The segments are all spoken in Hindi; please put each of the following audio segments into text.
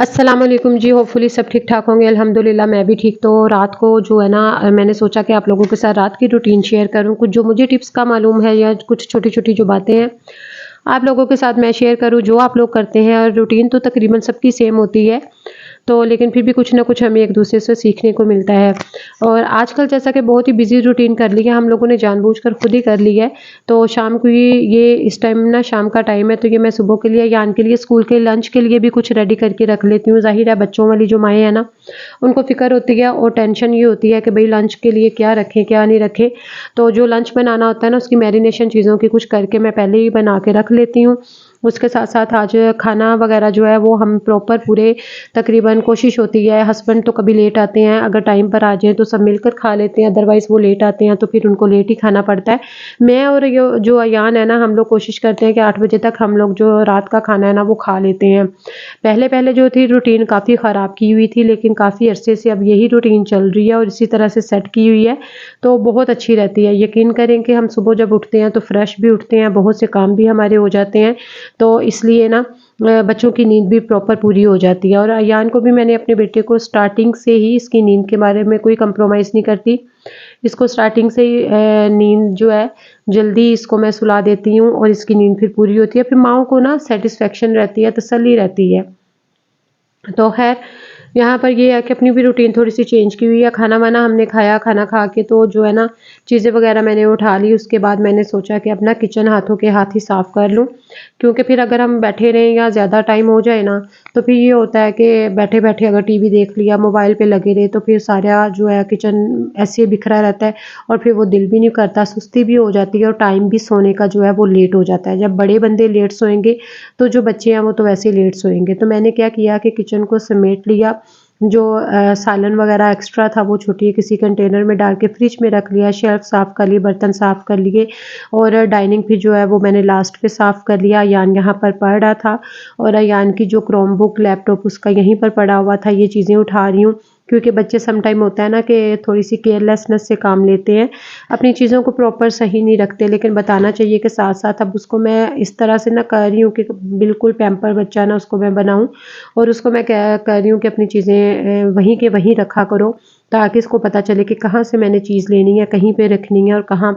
अस्सलाम वालेकुम जी। होपफुली सब ठीक ठाक होंगे। अल्हम्दुलिल्लाह मैं भी ठीक। तो रात को जो है ना मैंने सोचा कि आप लोगों के साथ रात की रूटीन शेयर करूं, कुछ जो मुझे टिप्स का मालूम है या कुछ छोटी छोटी जो बातें हैं आप लोगों के साथ मैं शेयर करूं जो आप लोग करते हैं। और रूटीन तो तकरीबन सबकी सेम होती है, तो लेकिन फिर भी कुछ ना कुछ हमें एक दूसरे से सीखने को मिलता है। और आजकल जैसा कि बहुत ही बिजी रूटीन कर लिया हम लोगों ने, जानबूझकर खुद ही कर ली है। तो शाम को ये इस टाइम ना शाम का टाइम है, तो ये मैं सुबह के लिए यान के लिए स्कूल के लंच के लिए भी कुछ रेडी करके रख लेती हूँ। ज़ाहिर है बच्चों वाली जो माएँ हैं ना, उनको फ़िक्र होती है और टेंशन ये होती है कि भई लंच के लिए क्या रखें, क्या नहीं रखें। तो जो लंच बनाना होता है ना, उसकी मैरिनेशन चीज़ों की कुछ करके मैं पहले ही बना के रख लेती हूँ। उसके साथ-साथ आज खाना वग़ैरह जो है वो हम प्रॉपर पूरे तकरीबन कोशिश होती है। हस्बैंड तो कभी लेट आते हैं, अगर टाइम पर आ जाएँ तो सब मिलकर खा लेते हैं, अदरवाइज़ वो लेट आते हैं तो फिर उनको लेट ही खाना पड़ता है। मैं और यो जो अयान है ना, हम लोग कोशिश करते हैं कि 8 बजे तक हम लोग जो रात का खाना है ना वो खा लेते हैं। पहले-पहले जो थी रूटीन काफ़ी ख़राब की हुई थी, लेकिन काफ़ी अरसे से अब यही रूटीन चल रही है और इसी तरह से सेट की हुई है, तो बहुत अच्छी रहती है। यकीन करें कि हम सुबह जब उठते हैं तो फ्रेश भी उठते हैं, बहुत से काम भी हमारे हो जाते हैं। तो इसलिए ना बच्चों की नींद भी प्रॉपर पूरी हो जाती है। और अयान को भी मैंने अपने बेटे को स्टार्टिंग से ही इसकी नींद के बारे में कोई कंप्रोमाइज़ नहीं करती। इसको स्टार्टिंग से ही नींद जो है जल्दी इसको मैं सुला देती हूँ और इसकी नींद फिर पूरी होती है। फिर माँओं को ना सैटिस्फैक्शन रहती है, तसल्ली रहती है। तो ख़ैर यहाँ पर ये है कि अपनी भी रूटीन थोड़ी-सी चेंज की हुई है। खाना-वाना हमने खाया, खाना खा के तो जो है ना चीज़ें वग़ैरह मैंने उठा ली। उसके बाद मैंने सोचा कि अपना किचन हाथों के हाथ ही साफ़ कर लूँ, क्योंकि फिर अगर हम बैठे रहें या ज़्यादा टाइम हो जाए ना, तो फिर ये होता है कि बैठे-बैठे अगर टीवी देख लिया, मोबाइल पे लगे रहे, तो फिर सारा जो है किचन ऐसे ही बिखरा रहता है और फिर वो दिल भी नहीं करता, सुस्ती भी हो जाती है और टाइम भी सोने का जो है वो लेट हो जाता है। जब बड़े बंदे लेट सोएँगे, तो जो बच्चे हैं वो तो वैसे ही लेट सोएँगे। तो मैंने क्या किया कि किचन को समेट लिया, जो सालन वग़ैरह एक्स्ट्रा था वो छोटी किसी कंटेनर में डाल के फ्रिज में रख लिया, शेल्फ़ साफ़ कर ली, बर्तन साफ़ कर लिए और डाइनिंग भी जो है वो मैंने लास्ट पे साफ़ कर लिया। अयान यहाँ पर पढ़ रहा था और अयान की जो क्रोम बुक, लैपटॉप उसका यहीं पर पड़ा हुआ था, ये चीज़ें उठा रही हूँ। क्योंकि बच्चे सम टाइम होता है ना कि थोड़ी-सी केयरलेसनेस से काम लेते हैं, अपनी चीज़ों को प्रॉपर सही नहीं रखते, लेकिन बताना चाहिए कि साथ-साथ अब उसको मैं इस तरह से ना कर रही हूँ कि बिल्कुल पैम्पर बच्चा ना उसको मैं बनाऊँ और उसको मैं क्या कर रही हूँ कि अपनी चीज़ें वहीं के वहीं रखा करो, ताकि इसको पता चले कि कहाँ से मैंने चीज़ लेनी है, कहीं पे रखनी है और कहाँ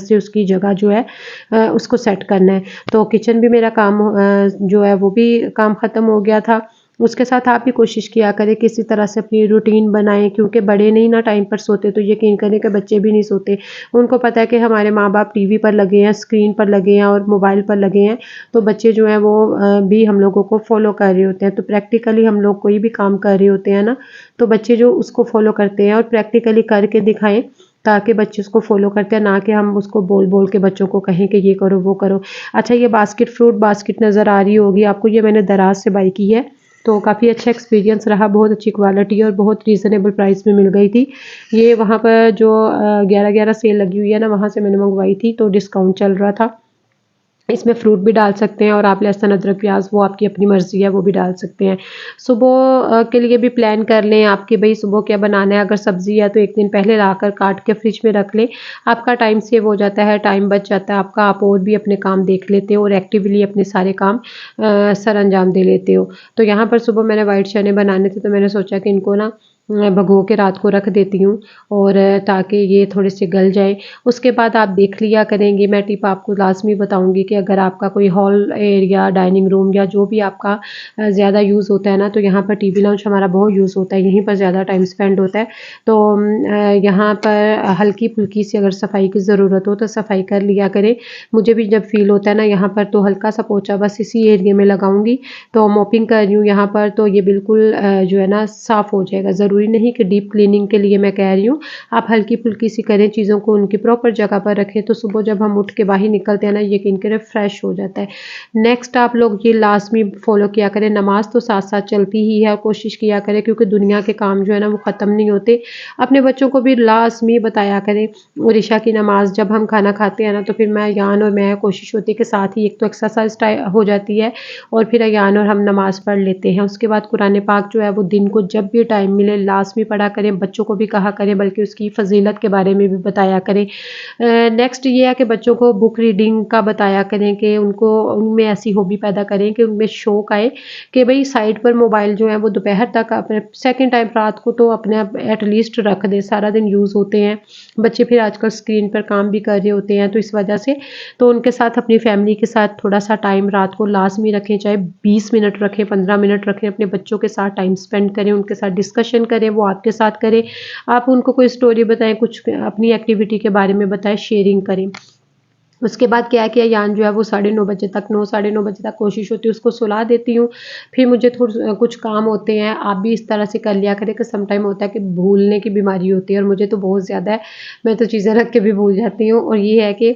से उसकी जगह जो है उसको सेट करना है। तो किचन भी मेरा काम जो है वो भी काम ख़त्म हो गया था। उसके साथ आप भी कोशिश किया करें कि इसी तरह से अपनी रूटीन बनाएँ, क्योंकि बड़े नहीं ना टाइम पर सोते तो यकीन करें कि बच्चे भी नहीं सोते। उनको पता है कि हमारे माँ-बाप टीवी पर लगे हैं, स्क्रीन पर लगे हैं और मोबाइल पर लगे हैं, तो बच्चे जो हैं वो भी हम लोगों को फ़ॉलो कर रहे होते हैं। तो प्रैक्टिकली हम लोग कोई भी काम कर रहे होते हैं ना, तो बच्चे जो उसको फ़ॉलो करते हैं और प्रैक्टिकली करके दिखाएँ, ताकि बच्चे उसको फ़ॉलो करते हैं, ना कि हम उसको बोल-बोल के बच्चों को कहें कि ये करो, वो करो। अच्छा, ये बास्केट फ्रूट बास्केट नज़र आ रही होगी आपको, ये मैंने दराज़ से बाय की है, तो काफ़ी अच्छा एक्सपीरियंस रहा, बहुत अच्छी क्वालिटी और बहुत रीज़नेबल प्राइस में मिल गई थी। ये वहाँ पर जो 11-11 सेल लगी हुई है ना, वहाँ से मैंने मँगवाई थी, तो डिस्काउंट चल रहा था। इसमें फ्रूट भी डाल सकते हैं और आप लहसुन, अदरक, प्याज़ वो आपकी अपनी मर्ज़ी है, वो भी डाल सकते हैं। सुबह के लिए भी प्लान कर लें आप कि भई सुबह क्या बनाना है। अगर सब्ज़ी है तो 1 दिन पहले लाकर काट के फ्रिज में रख लें। आपका टाइम सेव हो जाता है, टाइम बच जाता है आपका, आप और भी अपने काम देख लेते हो और एक्टिवली अपने सारे काम सरअंजाम दे लेते हो। तो यहाँ पर सुबह मैंने व्हाइट चने बनाने थे, तो मैंने सोचा कि इनको ना भगो के रात को रख देती हूँ और ताकि ये थोड़े से गल जाएँ। उसके बाद आप देख लिया करेंगे, मैं टिप आपको लाज़मी बताऊँगी कि अगर आपका कोई हॉल एरिया, डाइनिंग रूम या जो भी आपका ज़्यादा यूज़ होता है ना, तो यहाँ पर टीवी लाउंज हमारा बहुत यूज़ होता है, यहीं पर ज़्यादा टाइम स्पेंड होता है। तो यहाँ पर हल्की-फुल्की सी अगर सफाई की ज़रूरत हो तो सफाई कर लिया करें। मुझे भी जब फ़ील होता है ना यहाँ पर, तो हल्का सा पोंछा बस इसी एरिया में लगाऊँगी, तो मॉपिंग कर रही हूँ यहाँ पर, तो ये बिल्कुल जो है ना साफ़ हो जाएगा। ज़रूरी नहीं कि डीप क्लीनिंग के लिए मैं कह रही हूँ, आप हल्की-फुल्की सी करें, चीज़ों को उनकी प्रॉपर जगह पर रखें, तो सुबह जब हम उठ के बाहर निकलते हैं ना, यकीन करें फ्रेश हो जाता है। नेक्स्ट आप लोग ये लाज़मी फ़ॉलो किया करें, नमाज़ तो साथ-साथ चलती ही है और कोशिश किया करें, क्योंकि दुनिया के काम जो है ना वो ख़त्म नहीं होते। अपने बच्चों को भी लाज़मी बताया करें। और इशा की नमाज़ जब हम खाना खाते हैं ना, तो फिर मैं अयान और मैं कोशिश होती है कि साथ ही एक तो एक्सरसाइज़ हो जाती है और फिर अयान और हम नमाज़ पढ़ लेते हैं। उसके बाद कुरान पाक जो है वो दिन को जब भी टाइम मिले लाज़मी पढ़ा करें, बच्चों को भी कहा करें, बल्कि उसकी फ़ज़ीलत के बारे में भी बताया करें। नेक्स्ट ये है कि बच्चों को बुक रीडिंग का बताया करें कि उनको उनमें ऐसी हॉबी पैदा करें कि उनमें शौक़ आए कि भई साइड पर मोबाइल जो है वो दोपहर तक अपने सेकंड टाइम रात को तो अपने आप एटलीस्ट रख दें, सारा दिन यूज़ होते हैं। बच्चे फिर आजकल स्क्रीन पर काम भी कर रहे होते हैं, तो इस वजह से तो उनके साथ अपनी फैमिली के साथ थोड़ा-सा टाइम रात को लाज़मी रखें, चाहे 20 मिनट रखें, 15 मिनट रखें, अपने बच्चों के साथ टाइम स्पेंड करें, उनके साथ डिस्कशन करें, वो आपके साथ करें। आप उनको कोई स्टोरी बताएँ, कुछ अपनी एक्टिविटी के बारे में बताएँ, शेयरिंग करें। उसके बाद क्या है कि अयान जो है वो 9:30 बजे तक 9 साढ़े 9 बजे तक कोशिश होती है उसको सुला देती हूँ। फिर मुझे कुछ काम होते हैं, आप भी इस तरह से कर लिया करें कि सम टाइम होता है कि भूलने की बीमारी होती है और मुझे तो बहुत ज़्यादा है, मैं तो चीज़ें रख के भी भूल जाती हूँ। और ये है कि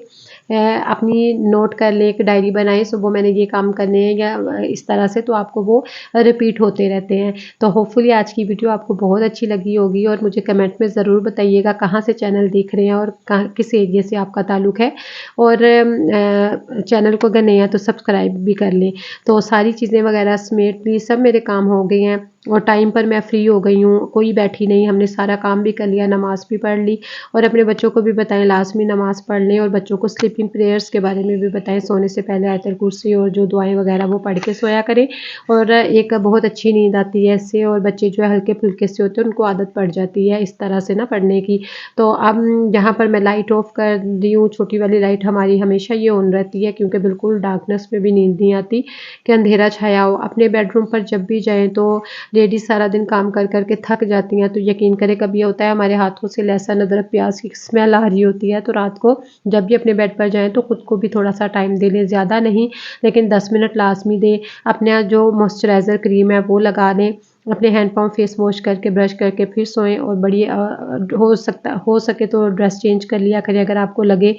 अपनी नोट कर लें, एक डायरी बनाएँ, सुबह मैंने ये काम करने हैं या इस तरह से, तो आपको वो रिपीट होते रहते हैं। तो होपफुली आज की वीडियो आपको बहुत अच्छी लगी होगी और मुझे कमेंट में ज़रूर बताइएगा कहाँ से चैनल देख रहे हैं और कहाँ किस एरिया से आपका ताल्लुक़ है। और चैनल को अगर नए हैं तो सब्सक्राइब भी कर लें। तो सारी चीज़ें वगैरह समेट ली, सब मेरे काम हो गए हैं और टाइम पर मैं फ्री हो गई हूँ, कोई बैठी नहीं, हमने सारा काम भी कर लिया, नमाज़ भी पढ़ ली और अपने बच्चों को भी बताएं लाज़मी नमाज़ पढ़ लें और बच्चों को स्लीपिंग प्रेयर्स के बारे में भी बताएं, सोने से पहले आयतल कुर्सी और जो दुआएं वगैरह वो पढ़ के सोया करें। और एक बहुत अच्छी नींद आती है इससे और बच्चे जो है हल्के फुल्के से होते हैं, उनको आदत पड़ जाती है इस तरह से ना पढ़ने की। तो अब यहाँ पर मैं लाइट ऑफ कर दी हूँ, छोटी वाली लाइट हमारी हमेशा ये ऑन रहती है क्योंकि बिल्कुल डार्कनेस में भी नींद नहीं आती कि अंधेरा छाया हो। अपने बेडरूम पर जब भी जाएँ तो लेडीज़ सारा दिन काम कर के थक जाती हैं, तो यकीन करें कभी ये होता है हमारे हाथों से लहसुन, अदरक, प्याज की स्मेल आ रही होती है, तो रात को जब भी अपने बेड पर जाएँ तो खुद को भी थोड़ा-सा टाइम दे लें, ज़्यादा नहीं लेकिन 10 मिनट लाज़मी दें। अपना जो मॉइस्चराइज़र क्रीम है वो लगा लें, अपने हैंड पाँव फेस वॉश करके ब्रश करके फिर सोएँ और हो सके तो ड्रेस चेंज कर लिया करें अगर आपको लगे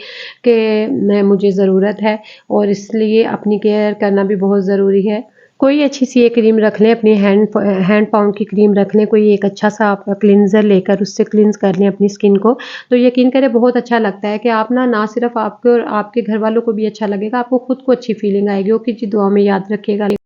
कि मुझे ज़रूरत है और इसलिए अपनी केयर करना भी बहुत ज़रूरी है। कोई अच्छी सी एक क्रीम रख लें, अपनी हैंड पाउंड की क्रीम रख लें, कोई एक अच्छा सा आप क्लींज़र लेकर उससे क्लींज़ कर लें अपनी स्किन को, तो यकीन करें बहुत अच्छा लगता है कि आप ना सिर्फ़ आपको और आपके घरवालों को भी अच्छा लगेगा, आपको खुद को अच्छी फीलिंग आएगी। ओके जी, दुआ में याद रखिएगा।